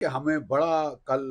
कि हमें बड़ा कल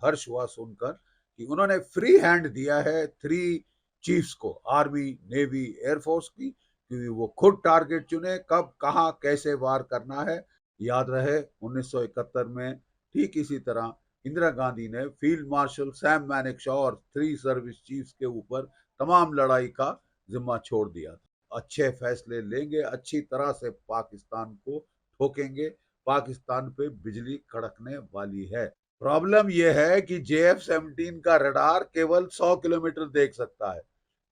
हर्ष हुआ सुनकर कि उन्होंने फ्री हैंड दिया है 3 चीफ्स को, आर्मी, नेवी, एयरफोर्स की, कि वो खुद टारगेट चुने, कब, कहाँ, कैसे वार करना है। याद रहे 1971 में ठीक इसी तरह इंदिरा गांधी ने फील्ड मार्शल सैम मैनेक्शॉ और 3 सर्विस चीफ्स के ऊपर तमाम लड़ाई का जिम्मा छोड़ दिया था। अच्छे फैसले लेंगे, अच्छी तरह से पाकिस्तान को ठोकेंगे, पाकिस्तान पे बिजली कड़कने वाली है। प्रॉब्लम यह है कि JF-17 का रडार केवल 100 किलोमीटर देख सकता है।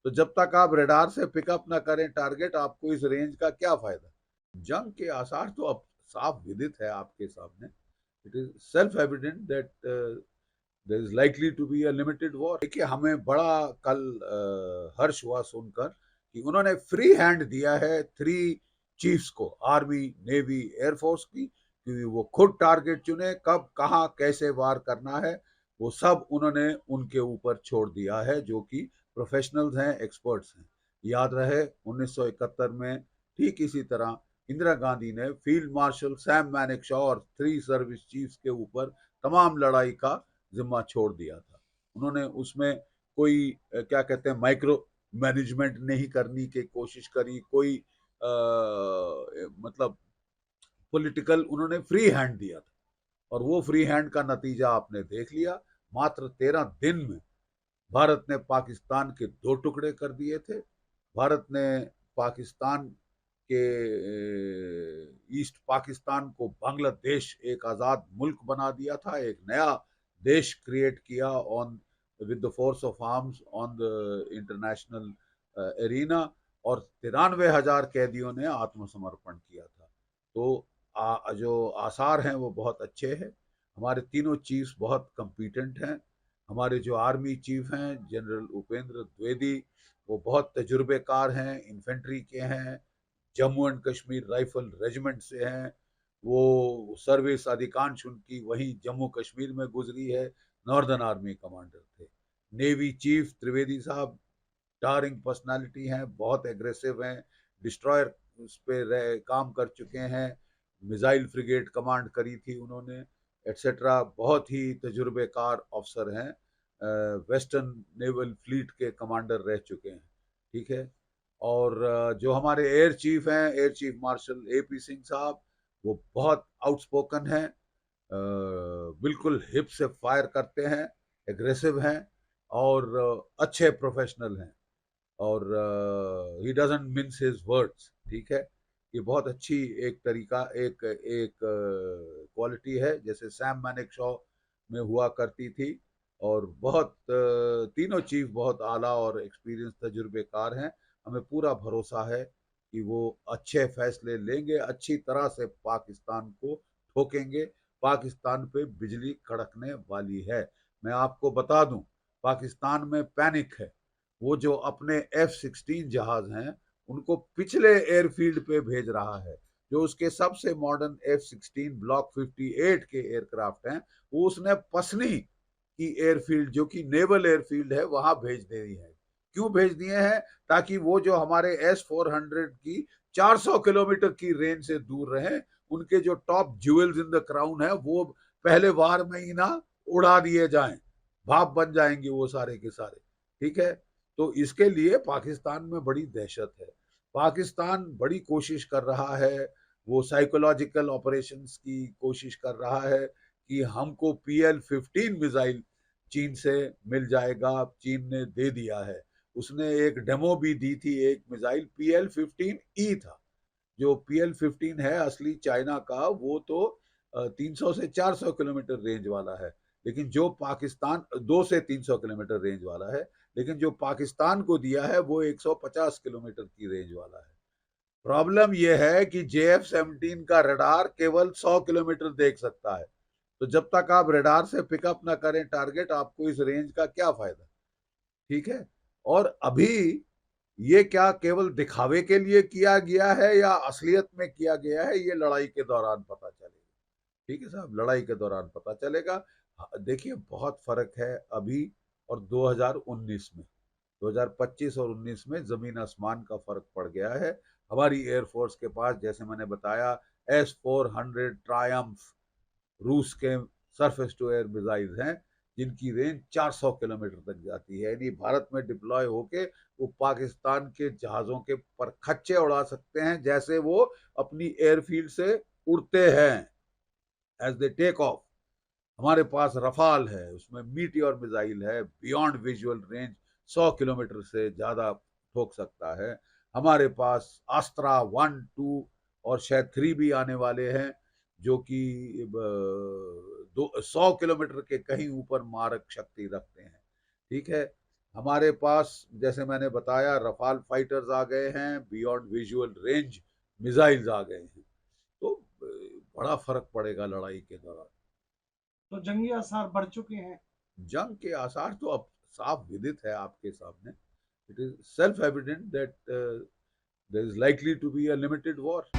तो जब तक आप रडार से पिकअप ना करें टारगेट, आपको इस रेंज का क्या फायदा। जंग के आसार तो अब साफ विदित है आपके सामने। It is self evident that there is likely to be a limited war. देखिए, हमें बड़ा कल हर्ष हुआ सुनकर कि उन्होंने फ्री हैंड दिया है 3 चीफ्स को, आर्मी, नेवी, एयरफोर्स की, कि वो खुद टारगेट चुने, कब, कहाँ, कैसे वार करना है। वो सब उन्होंने उनके ऊपर छोड़ दिया है, जो कि प्रोफेशनल्स हैं, एक्सपर्ट्स हैं। याद रहे 1971 में ठीक इसी तरह इंदिरा गांधी ने फील्ड मार्शल सैम मैनेक्शॉ और 3 सर्विस चीफ्स के ऊपर तमाम लड़ाई का जिम्मा छोड़ दिया था। उन्होंने उसमें कोई क्या कहते हैं, माइक्रो मैनेजमेंट नहीं करने की कोशिश करी, कोई मतलब पॉलिटिकल, उन्होंने फ्री हैंड दिया था। और वो फ्री हैंड का नतीजा आपने देख लिया। मात्र 13 दिन में भारत ने पाकिस्तान के 2 टुकड़े कर दिए थे। भारत ने पाकिस्तान के ईस्ट पाकिस्तान को बांग्लादेश एक आज़ाद मुल्क बना दिया था, एक नया देश क्रिएट किया on with the force of arms on the international arena. और 93,000 कैदियों ने आत्मसमर्पण किया था। तो जो आसार हैं वो बहुत अच्छे हैं। हमारे तीनों चीफ्स बहुत कम्पिटेंट हैं। हमारे जो आर्मी चीफ हैं जनरल उपेंद्र द्विवेदी, वो बहुत तजुर्बेकार हैं, इन्फेंट्री के हैं, Jammu and Kashmir rifle regiment से हैं। वो सर्विस अधिकांश उनकी वहीं जम्मू कश्मीर में गुजरी है, नॉर्दर्न आर्मी कमांडर थे। नेवी चीफ त्रिवेदी साहब टारिंग पर्सनालिटी हैं, बहुत एग्रेसिव हैं, डिस्ट्रॉयर उस पे काम कर चुके हैं, मिसाइल फ्रिगेट कमांड करी थी उन्होंने, एटसेट्रा। बहुत ही तजुर्बेकार अफसर हैं, वेस्टर्न नेवल फ्लीट के कमांडर रह चुके हैं। ठीक है। और जो हमारे एयर चीफ हैं, air chief marshal AP Singh साहब, वो बहुत आउटस्पोकन हैं, बिल्कुल हिप से फायर करते हैं, एग्रेसिव हैं, और अच्छे प्रोफेशनल हैं। और he doesn't mince his words. ठीक है। ये बहुत अच्छी एक तरीका, एक एक क्वालिटी है, जैसे सैम मैनेक्शॉ में हुआ करती थी। और बहुत तीनों चीफ बहुत आला और एक्सपीरियंस तजुर्बेकार हैं। हमें पूरा भरोसा है कि वो अच्छे फैसले लेंगे, अच्छी तरह से पाकिस्तान को ठोकेंगे, पाकिस्तान पे बिजली कड़कने वाली है। मैं आपको बता दूं, पाकिस्तान में पैनिक है। वो जो अपने F-16 जहाज हैं, उनको पिछले एयरफील्ड पे भेज रहा है। जो उसके सबसे मॉडर्न F-16 ब्लॉक 58 के एयरक्राफ्ट हैं, वो उसने पसनी की एयरफील्ड, जो कि नेवल एयरफील्ड है, वहां भेज दी है। क्यों भेज दिए हैं? ताकि वो जो हमारे S-400 की 400 किलोमीटर की रेंज से दूर रहे, उनके जो top jewels in the crown है, वो पहले वार में ही ना उड़ा दिए जाएं, भाप बन जाएंगे वो सारे के सारे। ठीक है। तो इसके लिए पाकिस्तान में बड़ी दहशत है। पाकिस्तान बड़ी कोशिश कर रहा है, वो साइकोलॉजिकल ऑपरेशंस की कोशिश कर रहा है कि हमको PL-15 मिसाइल चीन से मिल जाएगा। चीन ने दे दिया है। उसने एक डेमो भी दी थी, एक मिसाइल PL-15E था। जो PL-15 है असली चाइना का, वो तो 300 से 400 किलोमीटर रेंज वाला है। लेकिन जो पाकिस्तान 2 से 300 किलोमीटर रेंज वाला है, लेकिन जो पाकिस्तान को दिया है वो 150 किलोमीटर की रेंज वाला है। प्रॉब्लम यह है कि JF-17 का रडार केवल 100 किलोमीटर देख सकता है। तो जब तक आप रडार से पिकअप ना करें टारगेट, आपको इस रेंज का क्या फायदा। ठीक है। और अभी ये क्या केवल दिखावे के लिए किया गया है या असलियत में किया गया है, ये लड़ाई के दौरान पता चलेगा। ठीक है साहब, लड़ाई के दौरान पता चलेगा। देखिए, बहुत फर्क है अभी और 2019 में। 2025 और 19 में जमीन आसमान का फर्क पड़ गया है। हमारी एयरफोर्स के पास, जैसे मैंने बताया, S-400 ट्रायम्फ रूस के सरफेस टू एयर मिसाइल्स हैं जिनकी रेंज 400 किलोमीटर तक जाती है। यानी भारत में डिप्लॉय होके वो पाकिस्तान के जहाजों के पर खच्चे उड़ा सकते हैं जैसे वो अपनी एयरफील्ड से उड़ते हैं, एज दे टेक ऑफ। हमारे पास रफाल है, उसमें मीटियोर मिसाइल है, बियॉन्ड विजुअल रेंज 100 किलोमीटर से ज्यादा ठोक सकता है। हमारे पास अस्त्रा 1, 2 और शायद 3 भी आने वाले हैं जो कि 100 किलोमीटर के कहीं ऊपर मारक शक्ति रखते हैं। ठीक है, हमारे पास जैसे मैंने बताया रफाल फाइटर्स आ गए हैं, बियॉन्ड विजुअल रेंज मिसाइल्स आ गए हैं। तो बड़ा फर्क पड़ेगा लड़ाई के दौरान। तो जंगी आसार बढ़ चुके हैं। जंग के आसार तो अब साफ विदित है आपके सामने। It is self evident that there is likely to be a limited war.